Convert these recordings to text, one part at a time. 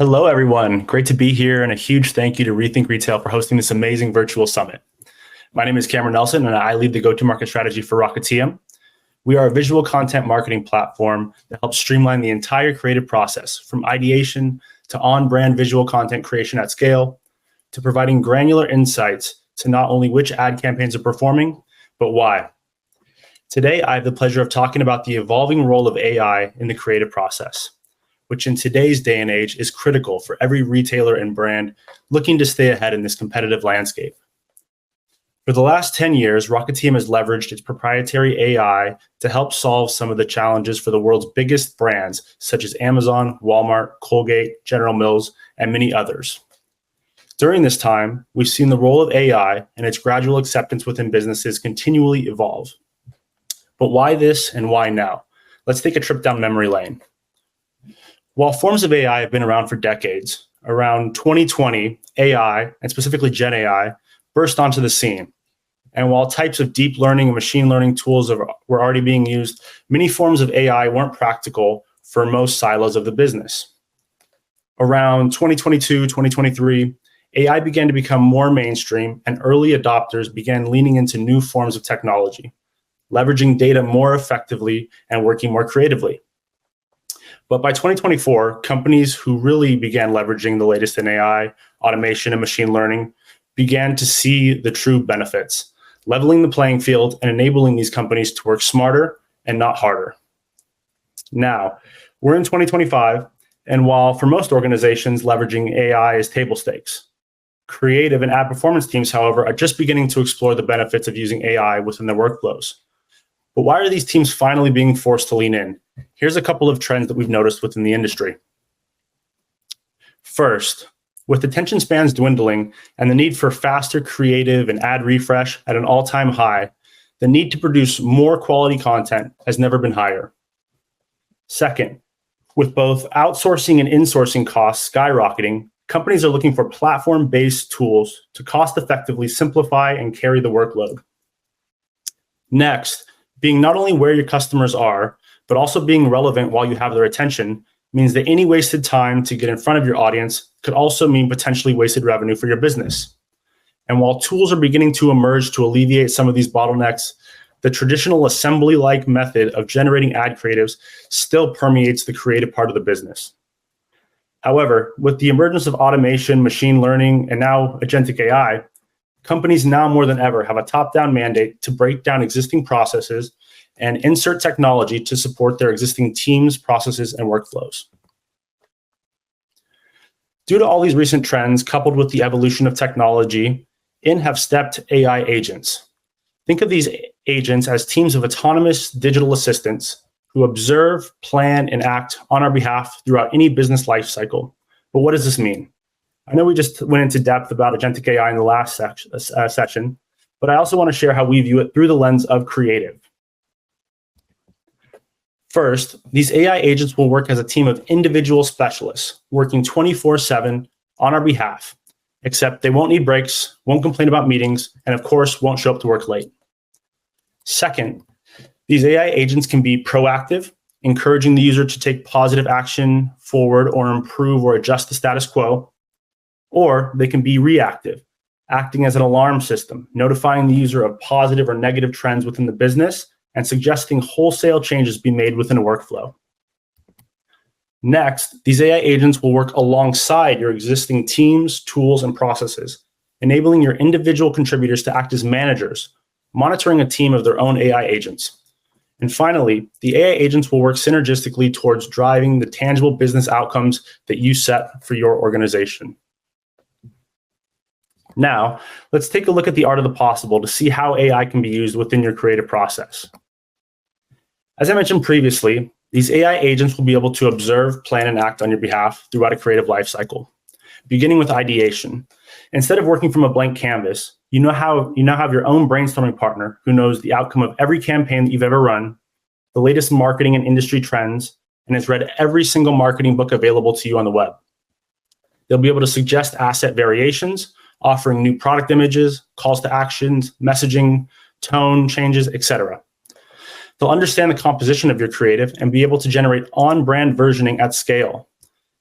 Hello, everyone. Great to be here, and a huge thank you to Rethink Retail for hosting this amazing virtual summit. My name is Cameron Nelson, and I lead the go-to-market strategy for Rocketium. We are a visual content marketing platform that helps streamline the entire creative process, from ideation to on-brand visual content creation at scale, to providing granular insights to not only which ad campaigns are performing, but why. Today, I have the pleasure of talking about the evolving role of AI in the creative process, which in today's day and age is critical for every retailer and brand looking to stay ahead in this competitive landscape. For the last 10 years, Rocketium has leveraged its proprietary AI to help solve some of the challenges for the world's biggest brands, such as Amazon, Walmart, Colgate, General Mills, and many others. During this time, we've seen the role of AI and its gradual acceptance within businesses continually evolve. But why this and why now? Let's take a trip down memory lane. While forms of AI have been around for decades, around 2020, AI, and specifically Gen AI, burst onto the scene. And while types of deep learning and machine learning tools were already being used, many forms of AI weren't practical for most silos of the business. Around 2022, 2023, AI began to become more mainstream, and early adopters began leaning into new forms of technology, leveraging data more effectively and working more creatively. But by 2024, companies who really began leveraging the latest in AI, automation, and machine learning began to see the true benefits, leveling the playing field and enabling these companies to work smarter and not harder. Now, we're in 2025, and while for most organizations, leveraging AI is table stakes, creative and ad performance teams, however, are just beginning to explore the benefits of using AI within their workflows. But why are these teams finally being forced to lean in? Here's a couple of trends that we've noticed within the industry. First, with attention spans dwindling and the need for faster creative and ad refresh at an all-time high, the need to produce more quality content has never been higher. Second, with both outsourcing and insourcing costs skyrocketing, companies are looking for platform-based tools to cost-effectively simplify and carry the workload. Next, being not only where your customers are, but also being relevant while you have their attention means that any wasted time to get in front of your audience could also mean potentially wasted revenue for your business. And while tools are beginning to emerge to alleviate some of these bottlenecks, the traditional assembly-like method of generating ad creatives still permeates the creative part of the business. However, with the emergence of automation, machine learning, and now Agentic AI, companies now more than ever have a top-down mandate to break down existing processes and insert technology to support their existing teams, processes, and workflows. Due to all these recent trends, coupled with the evolution of technology, in have stepped AI agents. Think of these agents as teams of autonomous digital assistants who observe, plan, and act on our behalf throughout any business lifecycle. But what does this mean? I know we just went into depth about Agentic AI in the last session, but I also want to share how we view it through the lens of creative. First, these AI agents will work as a team of individual specialists working 24/7 on our behalf, except they won't need breaks, won't complain about meetings, and of course, won't show up to work late. Second, these AI agents can be proactive, encouraging the user to take positive action forward or improve or adjust the status quo, or they can be reactive, acting as an alarm system, notifying the user of positive or negative trends within the business and suggesting wholesale changes be made within a workflow. Next, these AI agents will work alongside your existing teams, tools, and processes, enabling your individual contributors to act as managers, monitoring a team of their own AI agents. And finally, the AI agents will work synergistically towards driving the tangible business outcomes that you set for your organization. Now, let's take a look at the art of the possible to see how AI can be used within your creative process. As I mentioned previously, these AI agents will be able to observe, plan, and act on your behalf throughout a creative lifecycle, beginning with ideation. Instead of working from a blank canvas, you now have your own brainstorming partner who knows the outcome of every campaign that you've ever run, the latest marketing and industry trends, and has read every single marketing book available to you on the web. They'll be able to suggest asset variations, offering new product images, calls to actions, messaging, tone changes, etc. They'll understand the composition of your creative and be able to generate on-brand versioning at scale.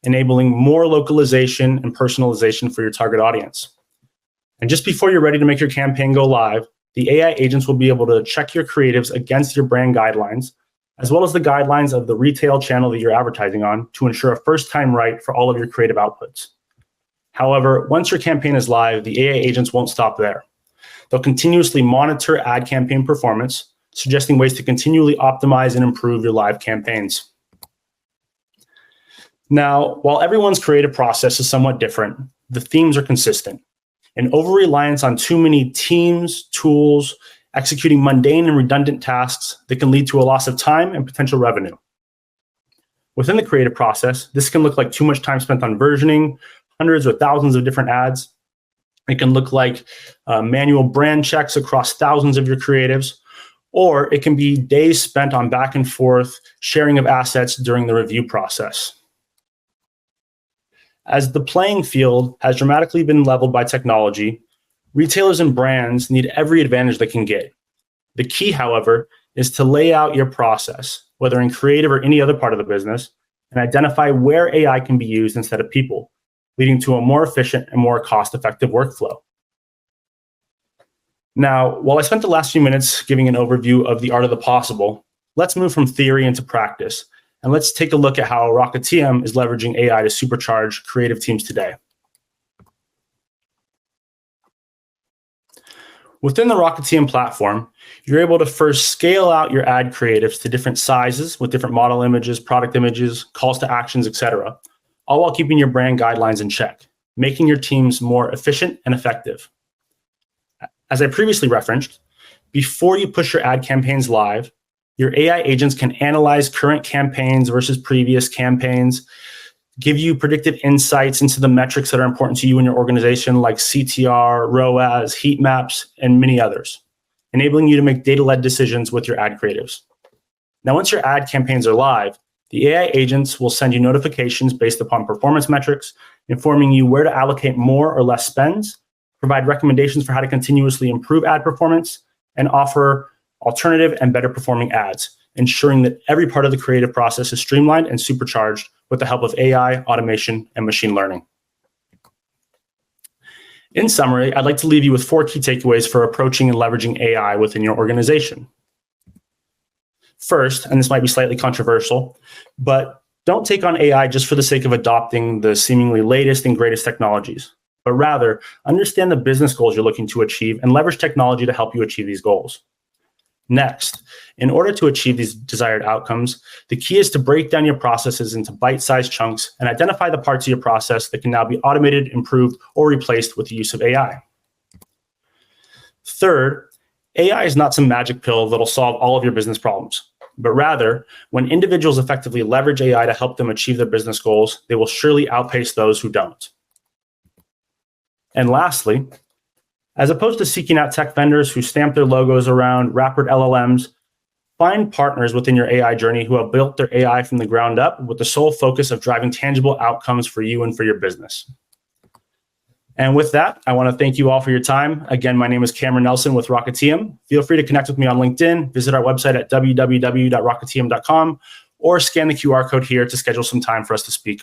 enabling more localization and personalization for your target audience. And just before you're ready to make your campaign go live, the AI agents will be able to check your creatives against your brand guidelines, as well as the guidelines of the retail channel that you're advertising on to ensure a first time right for all of your creative outputs. However, once your campaign is live, the AI agents won't stop there. They'll continuously monitor ad campaign performance, suggesting ways to continually optimize and improve your live campaigns. Now, while everyone's creative process is somewhat different, the themes are consistent. An over-reliance on too many teams, tools, executing mundane and redundant tasks that can lead to a loss of time and potential revenue. Within the creative process, this can look like too much time spent on versioning, hundreds or thousands of different ads. It can look like manual brand checks across thousands of your creatives, or it can be days spent on back and forth sharing of assets during the review process. As the playing field has dramatically been leveled by technology, retailers and brands need every advantage they can get. The key, however, is to lay out your process, whether in creative or any other part of the business, and identify where AI can be used instead of people, leading to a more efficient and more cost-effective workflow. Now, while I spent the last few minutes giving an overview of the art of the possible, let's move from theory into practice, and let's take a look at how Rocketium is leveraging AI to supercharge creative teams today. Within the Rocketium platform, you're able to first scale out your ad creatives to different sizes with different model images, product images, calls to actions, etc., all while keeping your brand guidelines in check, making your teams more efficient and effective. As I previously referenced, before you push your ad campaigns live, your AI agents can analyze current campaigns versus previous campaigns, give you predictive insights into the metrics that are important to you and your organization, like CTR, ROAS, heat maps, and many others, enabling you to make data-led decisions with your ad creatives. Now, once your ad campaigns are live, the AI agents will send you notifications based upon performance metrics, informing you where to allocate more or less spends, provide recommendations for how to continuously improve ad performance, and offer alternative and better performing ads, ensuring that every part of the creative process is streamlined and supercharged with the help of AI, automation, and machine learning. In summary, I'd like to leave you with 4 key takeaways for approaching and leveraging AI within your organization. First, and this might be slightly controversial, but don't take on AI just for the sake of adopting the seemingly latest and greatest technologies, but rather understand the business goals you're looking to achieve and leverage technology to help you achieve these goals. Next, in order to achieve these desired outcomes, the key is to break down your processes into bite-sized chunks and identify the parts of your process that can now be automated, improved, or replaced with the use of AI. Third, AI is not some magic pill that'll solve all of your business problems, but rather, when individuals effectively leverage AI to help them achieve their business goals, they will surely outpace those who don't. And lastly, as opposed to seeking out tech vendors who stamp their logos around wrappered LLMs, find partners within your AI journey who have built their AI from the ground up with the sole focus of driving tangible outcomes for you and for your business. And with that, I want to thank you all for your time. Again, my name is Cameron Nelson with Rocketium. Feel free to connect with me on LinkedIn, visit our website at www.rocketium.com, or scan the QR code here to schedule some time for us to speak.